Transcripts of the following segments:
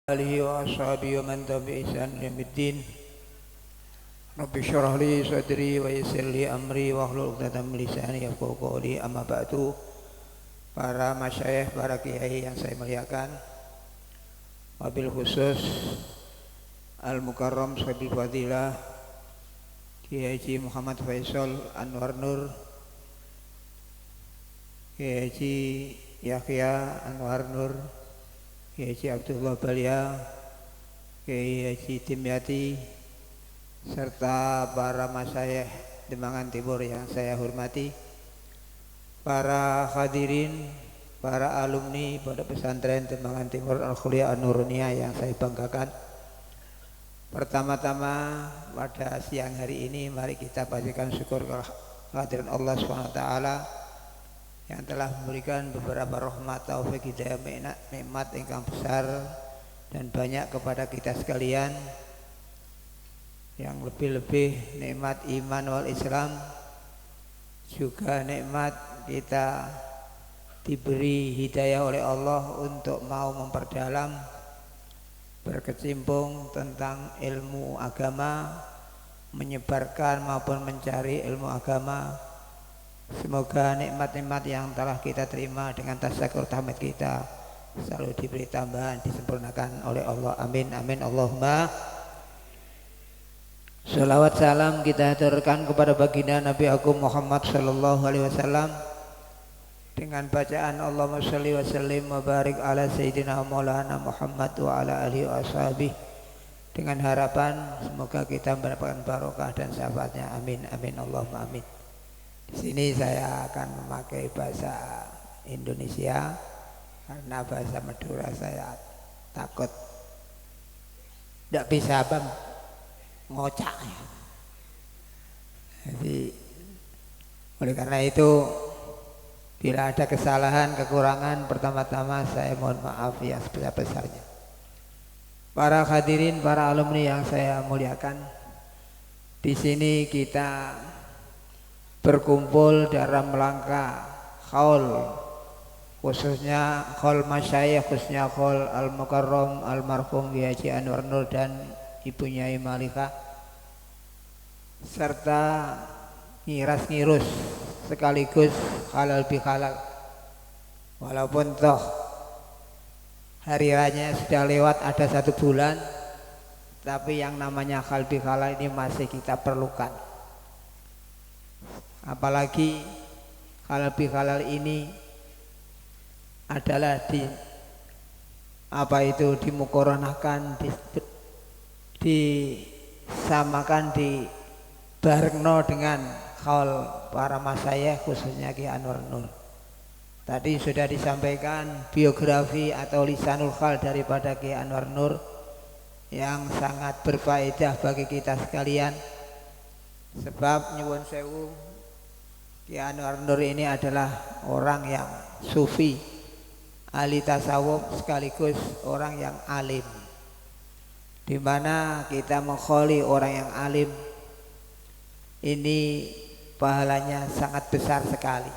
alihi wa ashabihi wa man tabi'a ihsan ila yaumiddin. Rabbi shrah li sadri wa yassir li amri wa hlul 'uqdatam min lisani yafqahu qawli. Amma ba'du. Para masyayikh, para kiai yang saya muliakan, wabil khusus Al-Mukarram Sabil Fadilah Kiai Haji Muhammad Faisal Anwar Nur, Kiai Haji Yahya Anwar Nur, Kiai Haji Abdullah Balia, Kiai Haji Dimyati, serta para masyayikh Demangan Timur yang saya hormati, para hadirin, para alumni pada pesantren Demangan Timur Al-Khuliyah An-Nuruniyah yang saya banggakan. Pertama-tama pada siang hari ini mari kita panjatkan syukur kehadiran Allah SWT yang telah memberikan beberapa rahmat, taufik, hidayah, nikmat ingkang besar dan banyak kepada kita sekalian, yang lebih-lebih nikmat iman wal Islam, juga nikmat kita diberi hidayah oleh Allah untuk mau memperdalam, berkecimpung tentang ilmu agama, menyebarkan maupun mencari ilmu agama. Semoga nikmat-nikmat yang telah kita terima dengan tasyakur tahmid kita selalu diberi tambahan, disempurnakan oleh Allah. Amin amin Allahumma. Salawat salam kita haturkan kepada baginda Nabi Agung Muhammad sallallahu alaihi wasallam dengan bacaan Allahumma sholli wa sallim wa barik ala sayyidina maulana Muhammad wa ala alihi wa ashabihi, dengan harapan semoga kita mendapatkan barokah dan syafaatnya. Amin amin Allahumma amin. Di sini saya akan memakai bahasa Indonesia karena bahasa Madura saya takut tidak bisa ngocak. Jadi oleh karena itu, bila ada kesalahan, kekurangan, pertama-tama saya mohon maaf yang sebesar-besarnya. Para hadirin, para alumni yang saya muliakan, di sini kita berkumpul dalam rangka haul, khususnya haul masyayikh, khususnya haul Al-Mukarram Almarhum Kiai Haji Anwar Nur dan Ibu Nyai Malika, serta ngiras-ngirus sekaligus halal bihalal. Walaupun toh hari raya sudah lewat ada 1 bulan, tapi yang namanya halal bihalal ini masih kita perlukan. Apalagi halal bihalal ini adalah dimukoronakan, disamakan, dibarengno dengan haul para masyayikh, khususnya Ki Anwar Nur. Tadi sudah disampaikan biografi atau lisanul hal daripada Ki Anwar Nur yang sangat berfaedah bagi kita sekalian. Sebab nyuwun sewu, Ki Anwar Nur ini adalah orang yang sufi, ahli tasawuf, sekaligus orang yang alim, di mana kita mengkholi orang yang alim ini pahalanya sangat besar sekali.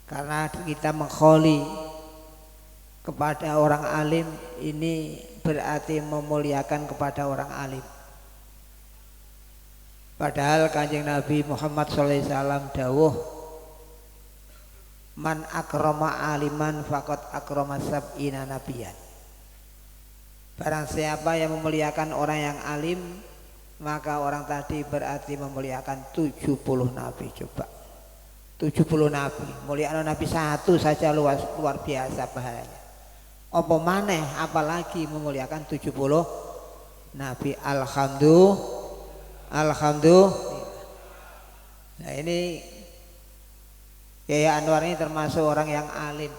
Karena kita mengkholi kepada orang alim ini berarti memuliakan kepada orang alim. Padahal Kanjeng Nabi Muhammad SAW dawuh, man akrama aliman faqad akrama sab'ina nabiyan. Barang siapa yang memuliakan orang yang alim, maka orang tadi berarti memuliakan 70 nabi. Coba 70 nabi, muliakan nabi 1 saja luar biasa pahalanya. Apa maneh apalagi memuliakan 70 nabi. Alhamdulillah. Nah ini Kiai Anwar ini termasuk orang yang alim.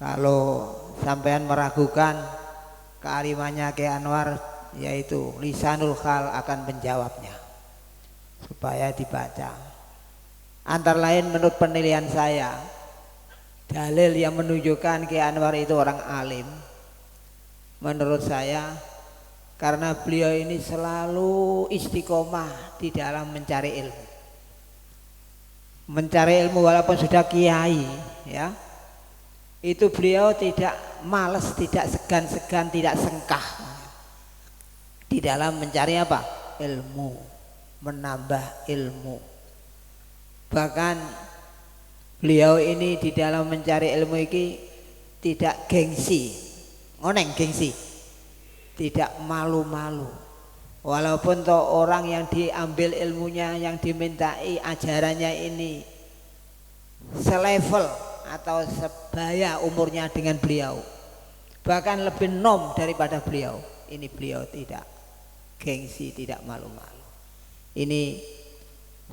Kalau sampean meragukan kealimannya Kiai Anwar, yaitu lisanul hal akan menjawabnya supaya dibaca. Antara lain menurut penilaian saya, dalil yang menunjukkan Kiai Anwar itu orang alim, menurut saya karena beliau ini selalu istiqomah di dalam mencari ilmu. Mencari ilmu walaupun sudah kiai, ya, itu beliau tidak males, tidak segan-segan, tidak sengkah di dalam mencari apa? Ilmu, menambah ilmu. Bahkan beliau ini di dalam mencari ilmu ini tidak gengsi, ngoneng gengsi, tidak malu-malu. Walaupun toh orang yang diambil ilmunya, yang dimintai ajarannya ini selevel atau sebaya umurnya dengan beliau, bahkan lebih nom daripada beliau, ini beliau tidak gengsi, tidak malu-malu. Ini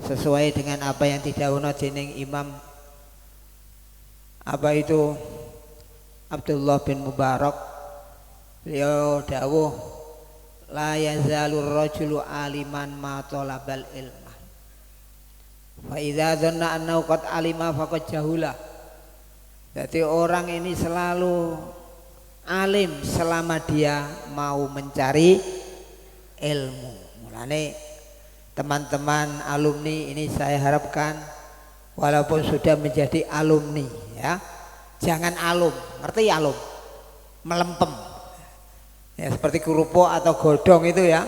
sesuai dengan apa yang didhawuhna dening Imam apa itu Abdullah bin Mubarak. Beliau dawuh la yazalur rajulu aliman ma talabal ilma fa idza dhanna annahu qad alima faqad jahula. Jadi orang ini selalu alim selama dia mau mencari ilmu. Mulane teman-teman alumni ini saya harapkan walaupun sudah menjadi alumni ya, jangan alum, ngerti alum? Melempem. Ya seperti kerupuk atau godong itu ya.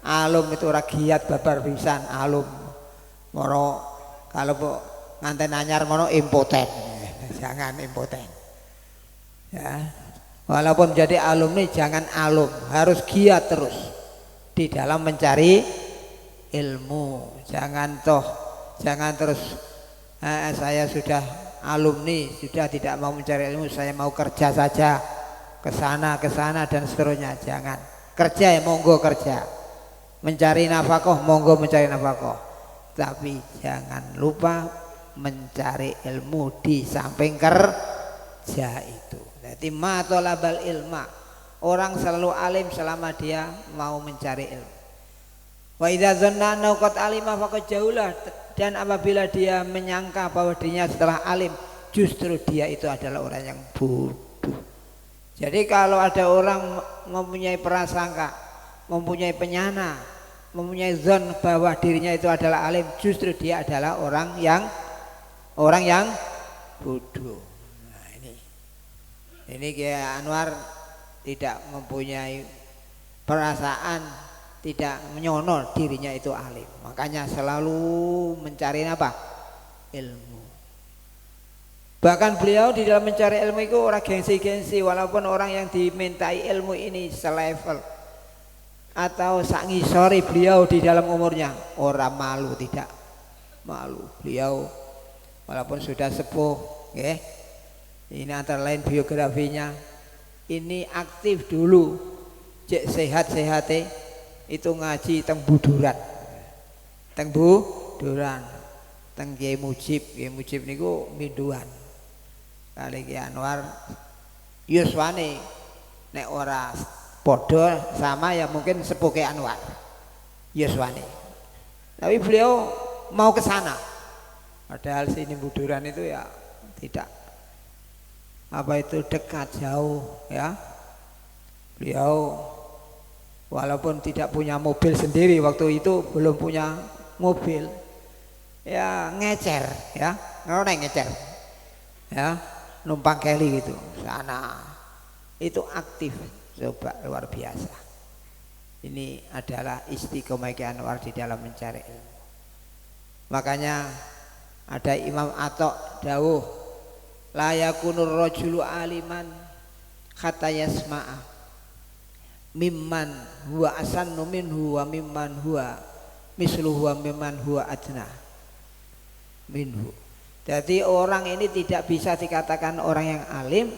Alum itu ora giat babar pisan, alum. Mono kalau nganten anyar mono impoten. Jangan impoten. Ya. Walaupun menjadi alumni jangan alum, harus giat terus di dalam mencari ilmu. Jangan terus saya sudah alumni, sudah tidak mau mencari ilmu, saya mau kerja saja, ke sana dan seterusnya. Jangan. Kerja ya monggo kerja, mencari nafkah monggo mencari nafkah, tapi jangan lupa mencari ilmu di samping kerja itu. Jadi ma talabal ilma, orang selalu alim selama dia mau mencari ilmu. Wa idza dhanna annahu qad alima faqad jaulah, dan apabila dia menyangka bahwa dirinya setelah alim, justru dia itu adalah orang yang bodoh. Jadi kalau ada orang mempunyai prasangka, mempunyai penyana, mempunyai zon bahwa dirinya itu adalah alim, justru dia adalah orang yang bodoh. Nah ini kayak Anwar tidak mempunyai perasaan, tidak menyono dirinya itu alim, makanya selalu mencari apa? Ilmu. Bahkan beliau di dalam mencari ilmu itu orang gengsi-gengsi, walaupun orang yang dimintai ilmu ini selevel atau sangisori beliau di dalam umurnya, orang malu, tidak malu. Beliau walaupun sudah sepuh, ini antara lain biografinya, ini aktif dulu, cek sehat-sehate itu ngaji teng Buduran, teng Kiai Mujib niku minduan. Kali Ki Anwar yuswane nek ora padha sama ya mungkin sepuh Ki Anwar yuswane. Tapi beliau mau ke sana. Padahal sini Buduran itu ya tidak apa itu dekat jauh ya. Beliau walaupun tidak punya mobil sendiri, waktu itu belum punya mobil, ya ngecer ya, ngecer ya, numpang keli gitu sana. Itu aktif, coba luar biasa. Ini adalah istiqomah Ki Anwar di dalam mencari ilmu. Makanya ada Imam Atok dawuh la yakunur rajulu aliman hatta yasma'a mimman huwa asannu minhu wa mimman huwa misluhu wa mimman huwa adna minhu. Jadi orang ini tidak bisa dikatakan orang yang alim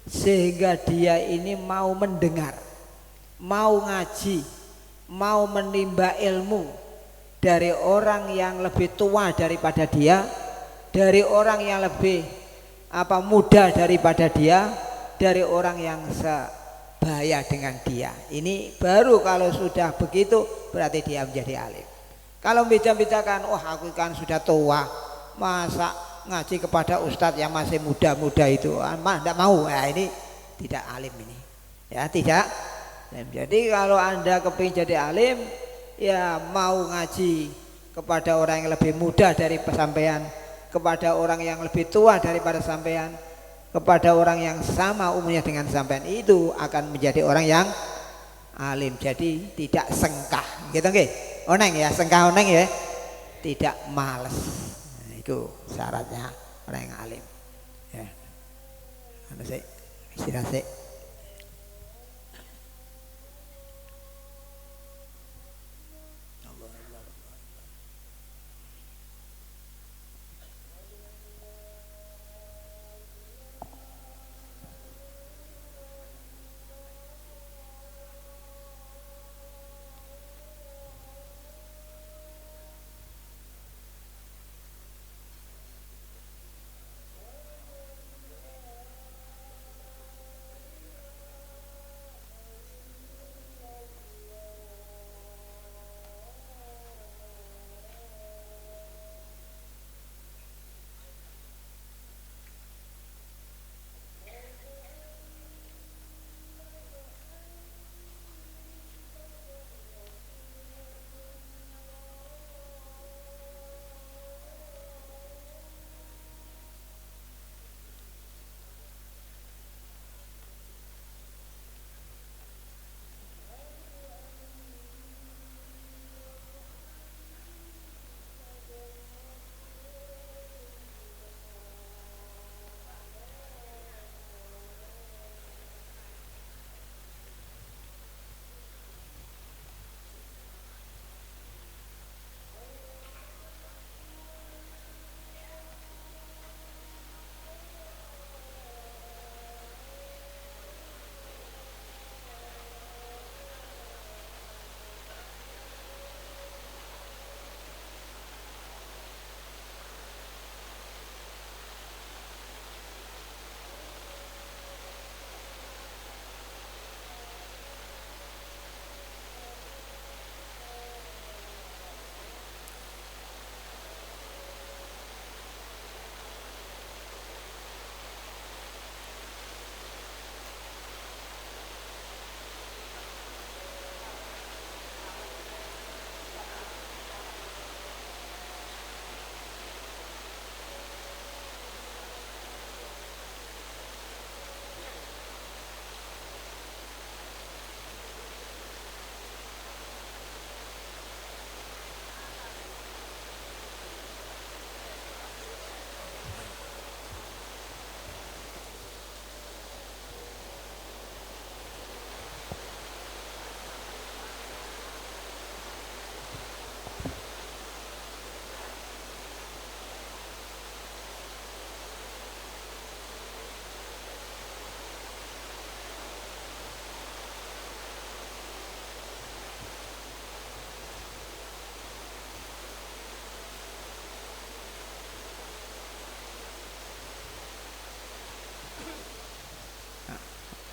sehingga dia ini mau mendengar, mau ngaji, mau menimba ilmu dari orang yang lebih tua daripada dia, dari orang yang lebih muda daripada dia, dari orang yang sebaya dengan dia. Ini baru kalau sudah begitu berarti dia menjadi alim. Kalau beda-bedakan, aku kan sudah tua, masa ngaji kepada ustadz yang masih muda-muda itu, tidak mau. Nah, ini tidak alim ini, ya tidak. Jadi kalau Anda kepingin jadi alim, ya mau ngaji kepada orang yang lebih muda dari sampean, kepada orang yang lebih tua daripada sampean, kepada orang yang sama umurnya dengan sampean itu akan menjadi orang yang alim. Jadi tidak sengkah gitu nggih. Oneng ya, sengkah oneng ya. Tidak males. Nah, itu syaratnya orang yang alim. Ya. Anu sik, istirahat sik.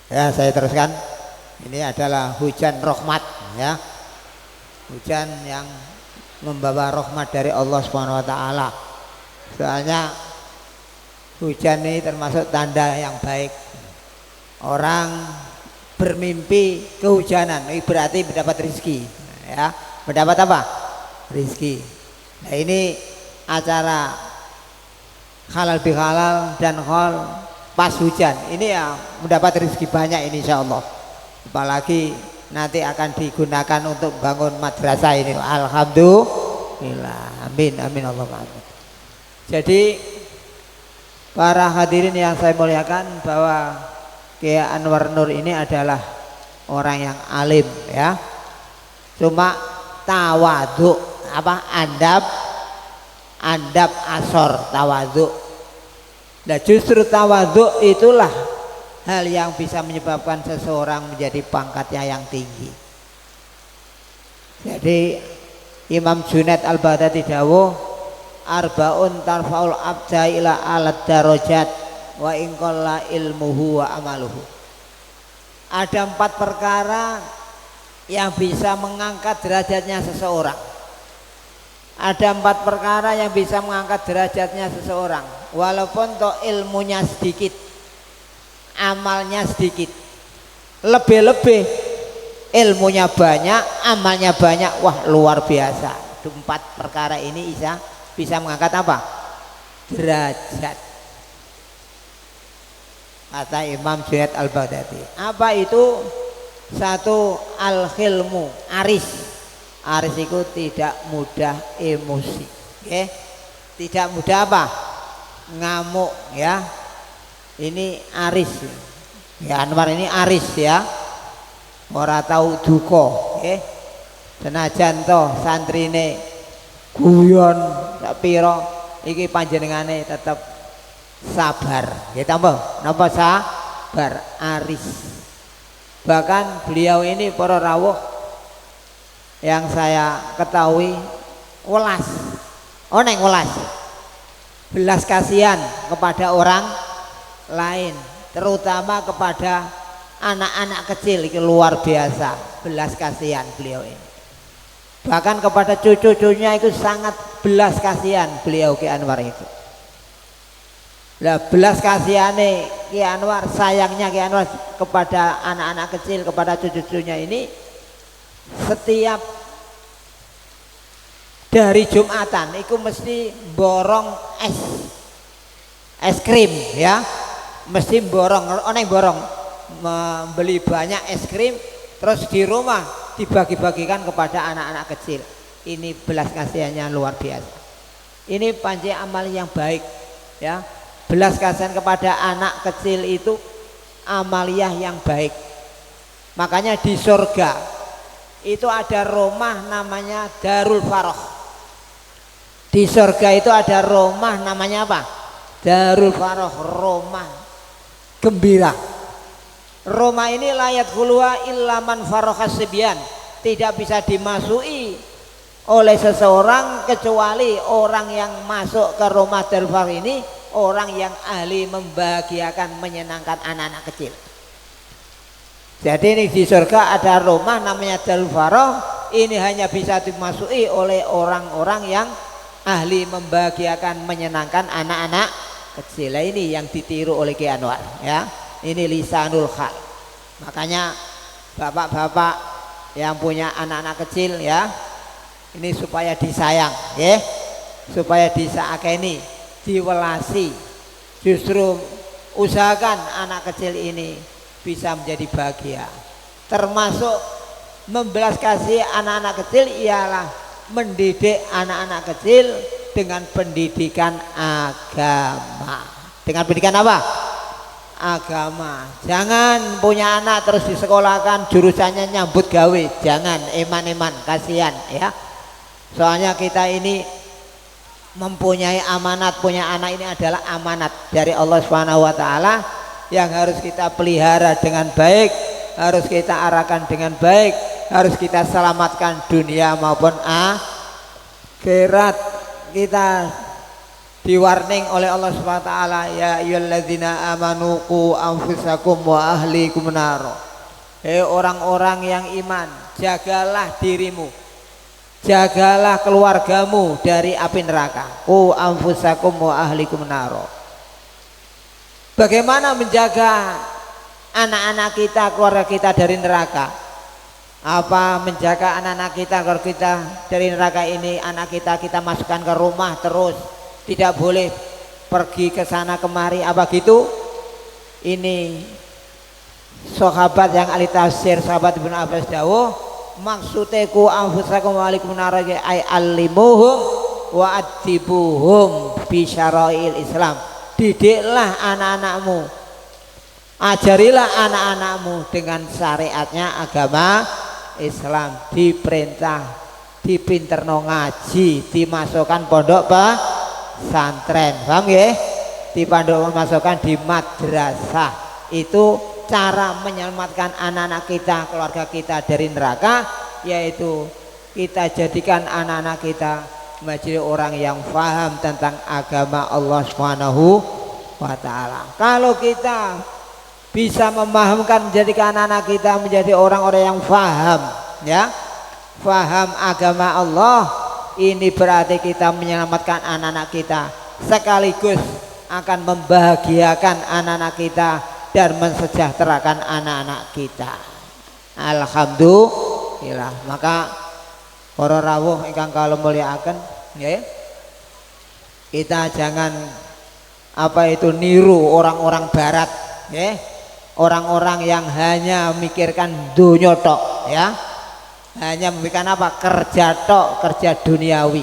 Ya, saya teruskan. Ini adalah hujan rahmat ya. Hujan yang membawa rahmat dari Allah Subhanahu wa taala. Soalnya hujan ini termasuk tanda yang baik. Orang bermimpi kehujanan ini berarti mendapat rezeki ya. Mendapat apa? Rezeki. Nah, ini acara halal bihalal dan hal pas hujan ini ya mendapat rezeki banyak ini insya Allah. Apalagi nanti akan digunakan untuk bangun madrasah ini. Alhamdulillah, amin amin Allahumma amin. Jadi para hadirin yang saya muliakan, bahwa Kiai Anwar Nur ini adalah orang yang alim ya. Cuma tawadhu apa andap asor tawadhu. Nah, justru tawadhu itulah hal yang bisa menyebabkan seseorang menjadi pangkatnya yang tinggi. Jadi Imam Junaid Al-Baghdadi dawuh, arbaun tarfaul abda ila alat darajat wa in qalla ilmuhu wa amaluhu. Ada 4 perkara yang bisa mengangkat derajatnya seseorang. Ada 4 perkara yang bisa mengangkat derajatnya seseorang, walaupun toh ilmunya sedikit, amalnya sedikit. Lebih-lebih ilmunya banyak, amalnya banyak, wah luar biasa. 4 perkara ini bisa mengangkat apa? Derajat. kata Imam Junaid Al-Baghdadi. Apa itu? Satu, al-khilmu, aris. Aris itu tidak mudah emosi, okay? Tidak mudah apa? Ngamuk, ya. Ini aris, ya. Anwar ini aris, ya. Ora tahu duka, okay? Senajan to santrine guyon sak pira, iki panjenengane tetap sabar, ya tambah napa sabar, aris. Bahkan beliau ini para rawuh yang saya ketahui welas, oneng welas, belas kasihan kepada orang lain, terutama kepada anak-anak kecil. Itu luar biasa belas kasihan beliau ini. Bahkan kepada cucu-cucunya itu sangat belas kasihan beliau Ki Anwar itu. Lah belas kasihane Ki Anwar, sayangnya Ki Anwar kepada anak-anak kecil, kepada cucu-cucunya ini, setiap dari Jumatan itu mesti borong es krim, ya. Mesti borong, oneng borong, membeli banyak es krim, terus di rumah dibagi-bagikan kepada anak-anak kecil. Ini belas kasihannya luar biasa. Ini panci amal yang baik, ya. Belas kasihan kepada anak kecil itu amaliyah yang baik. Makanya di surga itu ada rumah namanya Darul Faroh. Di surga itu ada rumah namanya apa? Darul Faroh, rumah gembira. Rumah ini layat khulwa illaman farohas sibyan, tidak bisa dimasuki oleh seseorang kecuali orang yang masuk ke rumah Darul Faroh ini orang yang ahli membahagiakan, menyenangkan anak-anak kecil. Jadi ini di surga ada rumah namanya Darul Faroh. Ini hanya bisa dimasuki oleh orang-orang yang ahli membahagiakan, menyenangkan anak-anak kecil. Nah, ini yang ditiru oleh Ki Anwar, ya. Ini lisanul hal. Makanya bapak-bapak yang punya anak-anak kecil, ya, ini supaya disayang, ya, supaya disakeni, diwelasi. Justru usahakan anak kecil ini bisa menjadi bahagia. Termasuk membelas kasih anak-anak kecil ialah mendidik anak-anak kecil dengan pendidikan agama. Dengan pendidikan apa? Agama. Jangan punya anak terus disekolahkan jurusannya nyambut gawe. Jangan, eman-eman, kasihan, ya. Soalnya kita ini mempunyai amanat, punya anak ini adalah amanat dari Allah Subhanahu wa taala yang harus kita pelihara dengan baik, harus kita arahkan dengan baik, harus kita selamatkan dunia maupun akhirat. Kita diwarning oleh Allah Subhanahu wa taala, ya ayyuhalladzina amanu qu anfusakum wa ahlikum nar. Hei orang-orang yang iman, jagalah dirimu, jagalah keluargamu dari api neraka. Qu anfusakum wa ahlikum nar. Bagaimana menjaga anak-anak kita, keluarga kita dari neraka? Apa menjaga anak-anak kita, keluarga kita dari neraka ini? Anak kita masukkan ke rumah terus, tidak boleh pergi ke sana kemari, apa gitu? Ini sahabat yang ahli tafsir, sahabat Ibnu Abbas dawuh, maksudnya ku anfusakum wa alaikum nar ay alimuhum wa adibuhum bi syara'il Islam. Didiklah anak-anakmu, ajarilah anak-anakmu dengan syariatnya agama Islam. Diperintah dipinterno ngaji, dimasukkan pondok pesantren, paham ya? Dimasukkan di madrasah. Itu cara menyelamatkan anak-anak kita, keluarga kita dari neraka, yaitu kita jadikan anak-anak kita menjadi orang yang paham tentang agama Allah Subhanahu wa taala. Kalau kita bisa memahamkan, menjadikan anak-anak kita menjadi orang-orang yang paham, ya, paham agama Allah, ini berarti kita menyelamatkan anak-anak kita, sekaligus akan membahagiakan anak-anak kita dan mensejahterakan anak-anak kita. Alhamdulillah. Maka para rawuh ingkang kula mulyakaken, nggih, kita jangan apa itu niru orang-orang barat, ya. Orang-orang yang hanya memikirkan dunia tok, ya. Hanya memikirkan apa? Kerja tok, kerja duniawi.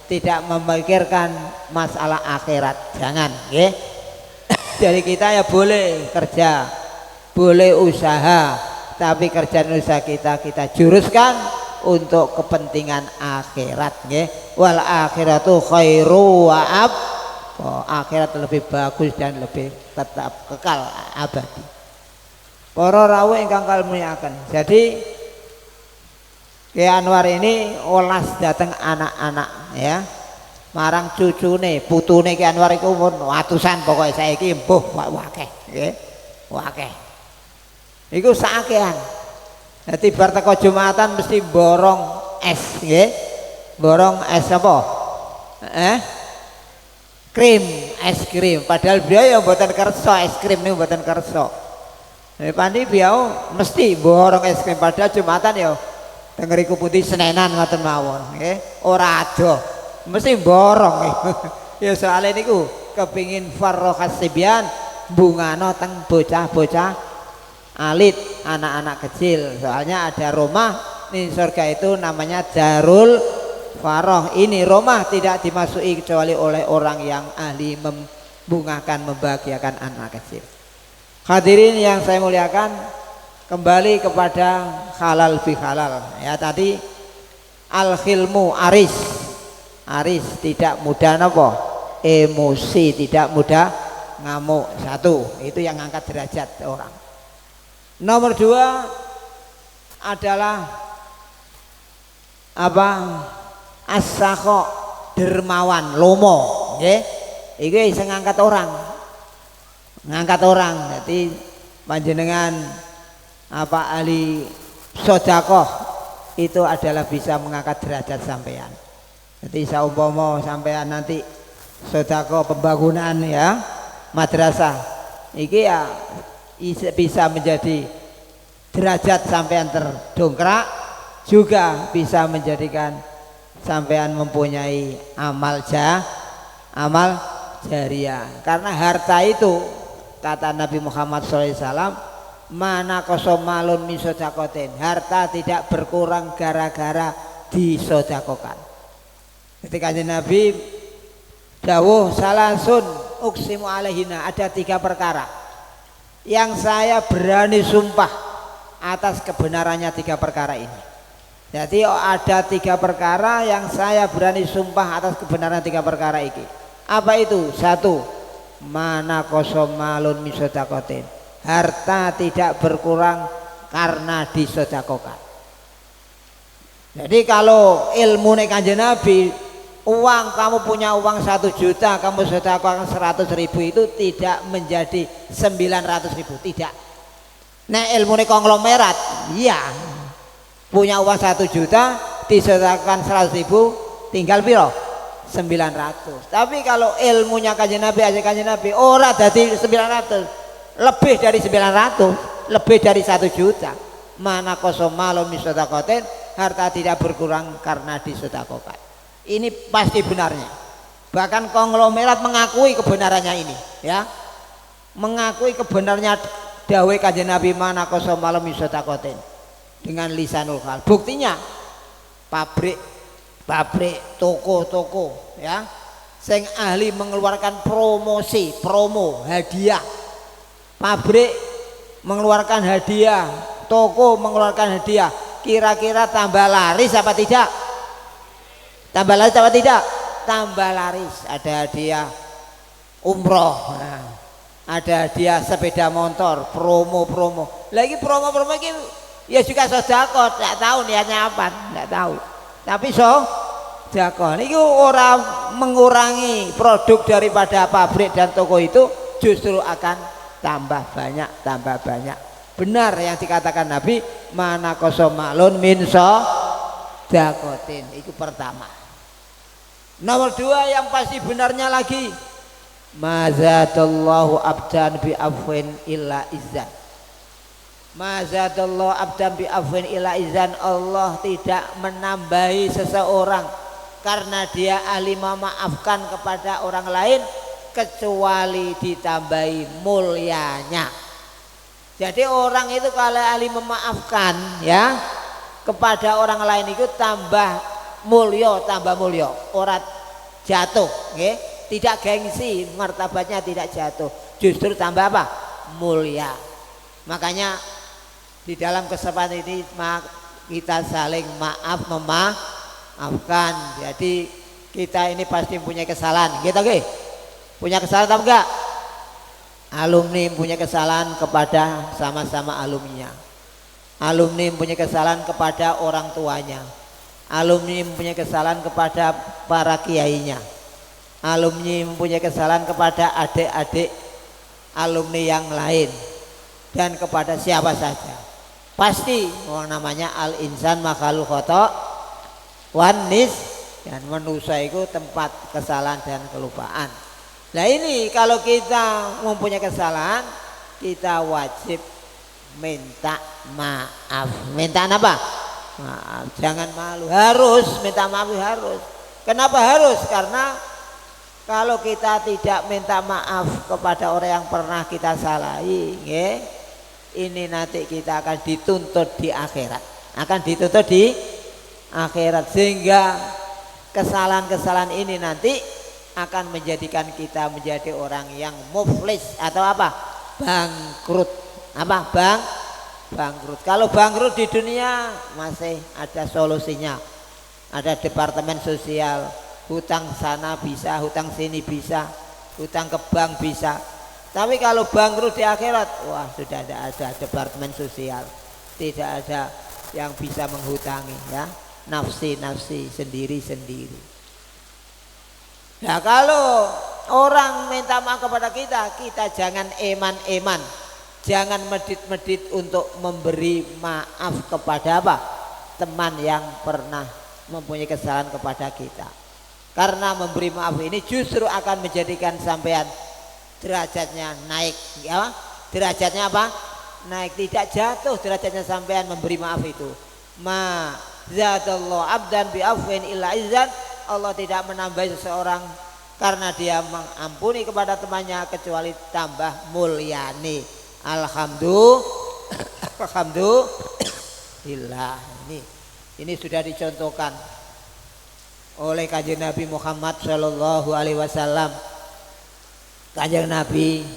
Tidak memikirkan masalah akhirat. Jangan, ya. Jadi kita ya boleh kerja, boleh usaha, tapi kerjaan usaha kita juruskan untuk kepentingan akhirat, ya. Wal akhiratu khairu wa ab. Akhirat lebih bagus dan lebih tetap kekal abadi. Para rawuh ingkang kalmuliaken. Jadi Ki Anwar ini olas dateng anak-anak, ya. Marang cucune, putune Ki Anwar iku pun atusan pokoke saiki mbuh akeh, nggih. Akeh. Iku sakean. Dadi bar teko Jumatan mesti borong es, nggih. Borong es apa? Krim, es krim. Padahal beliau ya mboten kersa es krim niku mboten kersa. Pandi beliau mesti borong es krim pada Jumatan ya tengeriku putih Senenan ngoten mawon, nggih. Ora ado. Mesti borong. Ya soalnya niku kepingin farrohas sibyan bungano teng bocah-bocah alit, anak-anak kecil. Soalnya ada rumah di surga itu namanya Darul Faroh. Ini rumah tidak dimasuki kecuali oleh orang yang ahli membungakan, membahagiakan anak kecil. Hadirin yang saya muliakan, kembali kepada halal bi halal, ya. Tadi al khilmu aris tidak mudah nopo emosi, tidak mudah ngamuk. Satu, itu yang ngangkat derajat orang. Nomor dua adalah apa? As-sakho, dermawan, lomo, nggih. Iki sing ngangkat orang. Jadi panjenengan apa ahli sedekah itu adalah bisa mengangkat derajat sampean. Jadi saumpama sampean nanti sedekah pembangunan, ya, madrasah, iki ya bisa menjadi derajat sampean terdongkrak, juga bisa menjadikan sampean mempunyai amal jariah. Karena harta itu kata Nabi Muhammad SAW, mana kosomalun min sodakotin, harta tidak berkurang gara-gara disodakokan. Ketika Nabi dawuh salasun uksimu alaihina, ada 3 perkara yang saya berani sumpah atas kebenarannya 3 perkara ini. Jadi ada 3 perkara yang saya berani sumpah atas kebenaran 3 perkara ini. Apa itu? 1, mana kosomalun misodakotin, harta tidak berkurang karena disodakokan. Jadi kalau ilmu Kanjeng Nabi, uang kamu punya uang 1 juta, kamu sodakokan 100.000, itu tidak menjadi 900.000, tidak. Nah ilmu konglomerat, iya, punya uang 1 juta disodakokan 100.000, tinggal piro? 900. Tapi kalau ilmunya Kanjeng Nabi, aja Kanjeng Nabi ora dadi 900, lebih dari 900, lebih dari 1 juta. Mana kosomalun misodakoten, harta tidak berkurang karena disedekahkan. Ini pasti benarnya. Bahkan konglomerat mengakui kebenarannya ini, ya. Mengakui kebenarnya dawuh Kanjeng Nabi mana kosomalun misodakoten dengan lisanul hal. Buktinya pabrik, toko-toko, ya, sing ahli mengeluarkan promo, hadiah. Pabrik mengeluarkan hadiah, toko mengeluarkan hadiah. Kira-kira tambah laris apa tidak? Tambah laris apa tidak? Tambah laris. Ada hadiah umroh, nah, ada hadiah sepeda motor, promo. Lagi promo ini ya juga sedekah, tidak tahu niatnya apa, tidak tahu. Tapi sedekah niku ora mengurangi produk daripada pabrik dan toko itu, justru akan tambah banyak. Benar yang dikatakan Nabi, mana kosomalun min sodakotin. Itu pertama. Nomor 2 yang pasti benarnya lagi, mazadallahu abdan bi afwin illa izzan. Mazadallahu abdan bi afwin illa izzan, Allah tidak menambahi seseorang karena dia ahli memaafkan kepada orang lain kecuali ditambahi mulianya. Jadi orang itu kalau ahli memaafkan ya kepada orang lain itu tambah mulya, orang jatuh, nggih. Tidak gengsi, martabatnya tidak jatuh, justru tambah apa? Mulia. Makanya di dalam kesempatan ini kita saling maaf memaafkan. Jadi kita ini pasti punya kesalahan, gitu nggih? Punya kesalahan atau enggak? Alumni punya kesalahan kepada sama-sama alumninya. Alumni punya kesalahan kepada orang tuanya. Alumni mempunyai kesalahan kepada para kiainya. Alumni mempunyai kesalahan kepada adik-adik alumni yang lain dan kepada siapa saja. Pasti orang namanya al-insan makhluk khata wanis, dan manusia itu tempat kesalahan dan kelupaan. Nah ini kalau kita mempunyai kesalahan, kita wajib minta maaf. Minta apa? Maaf. Jangan malu, harus minta maaf, harus. Kenapa harus? Karena kalau kita tidak minta maaf kepada orang yang pernah kita salahi, ini nanti kita akan dituntut di akhirat. Akan dituntut di akhirat, sehingga kesalahan-kesalahan ini nanti akan menjadikan kita menjadi orang yang muflis atau apa? Bangkrut. Apa? Bangkrut. Kalau bangkrut di dunia masih ada solusinya. Ada departemen sosial. Hutang sana bisa, hutang sini bisa, hutang ke bank bisa. Tapi kalau bangkrut di akhirat, wah sudah tidak ada departemen sosial, tidak ada yang bisa menghutangi ya, nafsi sendiri. Nah kalau orang minta maaf kepada kita, kita jangan eman-eman, jangan medit-medit untuk memberi maaf kepada apa? Teman yang pernah mempunyai kesalahan kepada kita. Karena memberi maaf ini justru akan menjadikan sampean derajatnya naik, ya. Derajatnya apa? Naik, tidak jatuh derajatnya sampean memberi maaf itu. Ma zadallahu abdan bi afwin illa izzan. Allah tidak menambah seseorang karena dia mengampuni kepada temannya kecuali tambah mulyani. Alhamdulillah. Ini sudah dicontohkan oleh Kanjeng Nabi Muhammad Shallallahu Alaihi Wasallam. Kanjeng Nabi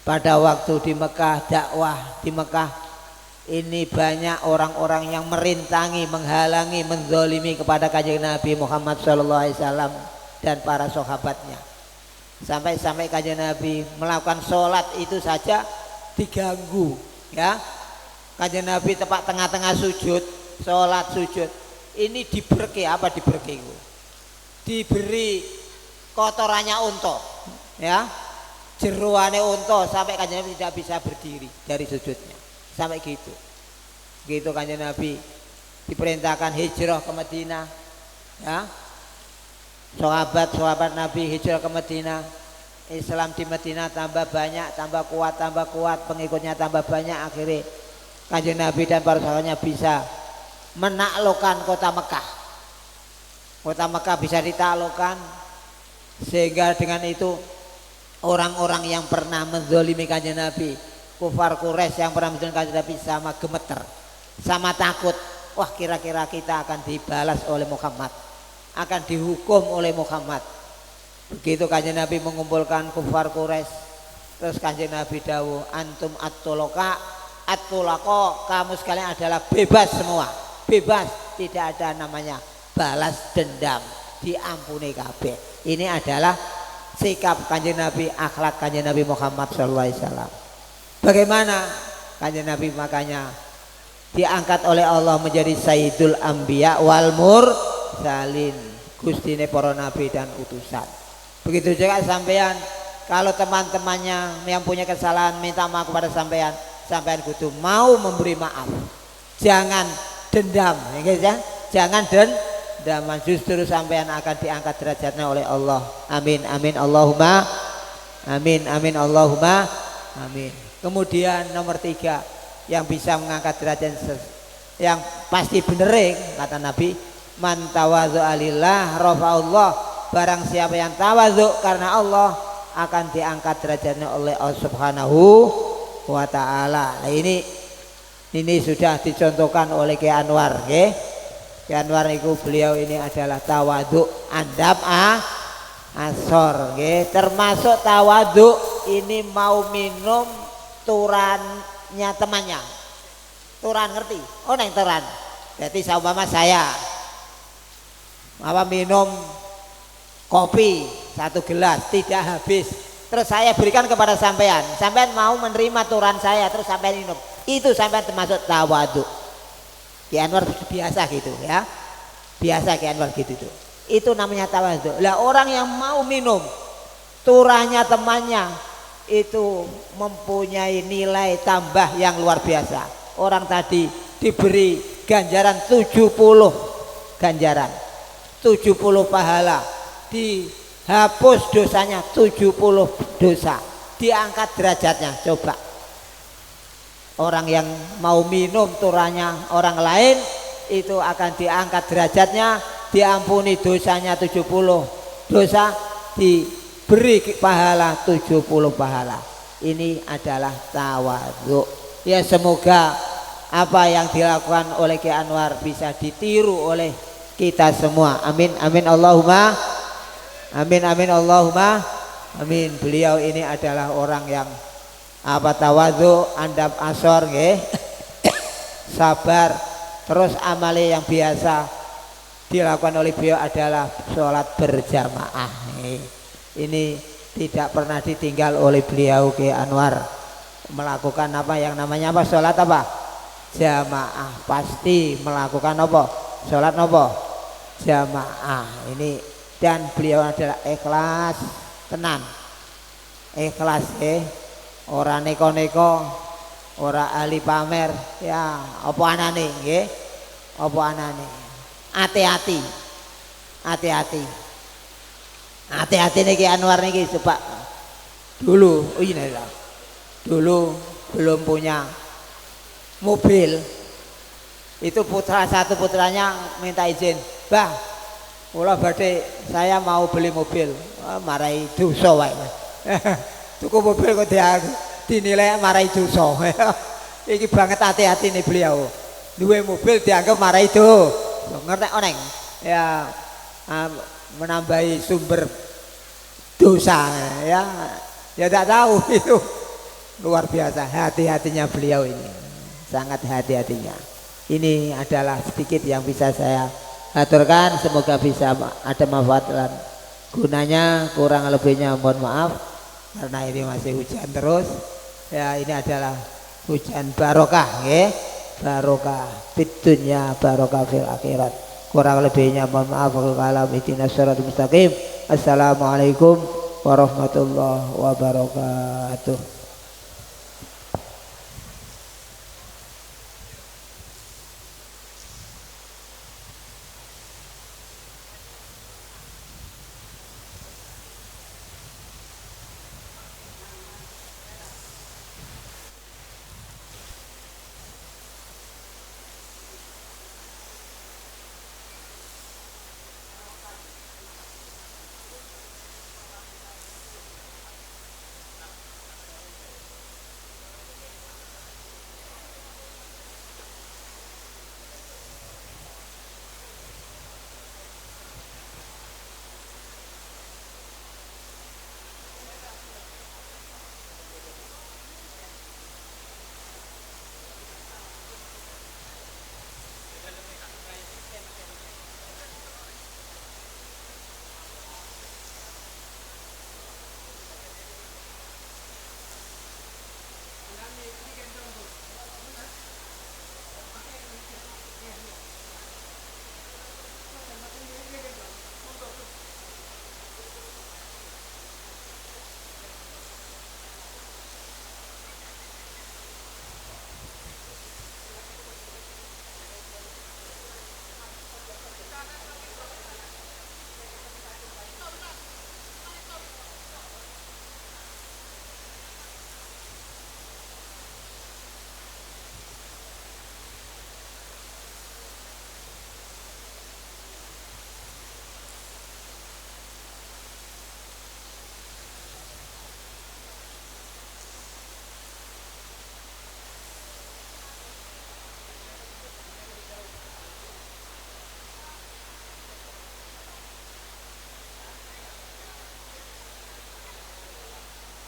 pada waktu di Mekah, dakwah di Mekah, ini banyak orang-orang yang merintangi, menghalangi, menzolimi kepada Kanjeng Nabi Muhammad Shallallahu Alaihi Wasallam dan para sahabatnya. Sampai Kanjeng Nabi melakukan sholat itu saja diganggu, ya. Kanjeng Nabi tepat tengah-tengah sujud, sholat sujud. Ini diberke, apa diberke itu? Diberi kotorannya unta, ya, jeruannya unta, sampai Kanjeng Nabi tidak bisa berdiri dari sujudnya, sampai gitu Kanjeng Nabi diperintahkan hijrah ke Madinah, ya. Sahabat Nabi hijrah ke Madinah, Islam di Madinah tambah banyak, tambah kuat, pengikutnya tambah banyak. Akhirnya Kanjeng Nabi dan para sahabatnya bisa menaklukkan kota Mekah. Kota Mekah bisa ditaklukkan, sehingga dengan itu orang-orang yang pernah menzolimi Kanjeng Nabi, kufar Quraisy yang pernah menzolimi Kanjeng Nabi, sama gemeter, sama takut. Wah, kira-kira kita akan dibalas oleh Muhammad, akan dihukum oleh Muhammad. Begitu Kanjeng Nabi mengumpulkan kufar Quraisy, terus Kanjeng Nabi dawuh, antum at-tulaqa, kamu sekalian adalah bebas semua. Bebas, tidak ada namanya balas dendam, diampuni kabeh. Ini adalah sikap Kanjeng Nabi, akhlak Kanjeng Nabi Muhammad SAW. Bagaimana Kanjeng Nabi makanya diangkat oleh Allah menjadi Sayyidul Anbiya wal Mursalin, gustine para nabi dan utusan. Begitu juga sampean, kalau teman-temannya yang punya kesalahan minta maaf kepada sampean, sampean kudu mau memberi maaf. Jangan dendam, ya, jangan dendam, justru sampean akan diangkat derajatnya oleh Allah. Amin amin Allahumma amin amin Allahumma amin. Kemudian nomor 3 yang bisa mengangkat derajat yang pasti bener, kata Nabi, man tawadzu'a lillah rafa'allah. Barang siapa yang tawadzu karena Allah akan diangkat derajatnya oleh Allah Subhanahu wa taala. Nah, ini sudah dicontohkan oleh Ki Anwar, nggih. Ki Anwar itu beliau ini adalah tawadhu andap asor, nggih. Termasuk tawadhu ini mau minum turannya temannya. Turan ngerti? Oh, neng turan. Jadi seumpama saya minum kopi 1 gelas tidak habis, terus saya berikan kepada sampean mau menerima turan saya, terus sampean minum, itu sampean termasuk tawadhu. Ki Anwar biasa gitu ya, biasa Ki Anwar gitu tuh. Itu namanya tawadhu. Lah orang yang mau minum turannya temannya itu mempunyai nilai tambah yang luar biasa. Orang tadi diberi ganjaran 70 ganjaran, 70 pahala, dihapus dosanya 70 dosa, diangkat derajatnya. Coba orang yang mau minum turannya orang lain itu akan diangkat derajatnya, diampuni dosanya 70 dosa, diberi pahala 70 pahala. Ini adalah tawadhu. Ya, semoga apa yang dilakukan oleh Ki Anwar bisa ditiru oleh kita semua. Amin amin Allahumma amin amin Allahumma amin. Beliau ini adalah orang yang tawadhu andap asor, nggih. Sabar. Terus amali yang biasa dilakukan oleh beliau adalah sholat berjamaah. Ini tidak pernah ditinggal oleh beliau Ki Anwar. Melakukan apa yang namanya sholat jamaah, pasti melakukan sholat jamaah ini. Dan beliau adalah ikhlas tenan, ikhlas, orang neko-neko, orang ahli pamer ya, apa anane nggih, apa anane. Hati-hati niki Anwar niki. Coba dulu dulu belum punya mobil, itu satu putranya minta izin, "Bah, kula badhe saya mau beli mobil." Marai dosa wae. Tuku mobil kok dinilai marai dosa. Iki banget hati-hati nih beliau. Duwe mobil dianggap marai dosa. Ngerti oneng? Ya, menambahi sumber dosa ya. Ya tak tahu itu. Luar biasa hati-hatinya beliau ini, sangat hati-hatinya. Ini adalah sedikit yang bisa saya aturkan, semoga bisa ada manfaat dan gunanya. Kurang lebihnya mohon maaf karena ini masih hujan terus ya. Ini adalah hujan barokah, barokah fid dunya, barokah fil akhirat. Kurang lebihnya mohon maaf. Kalau ihdinas shiratal mustaqim. Assalamualaikum warahmatullahi wabarakatuh.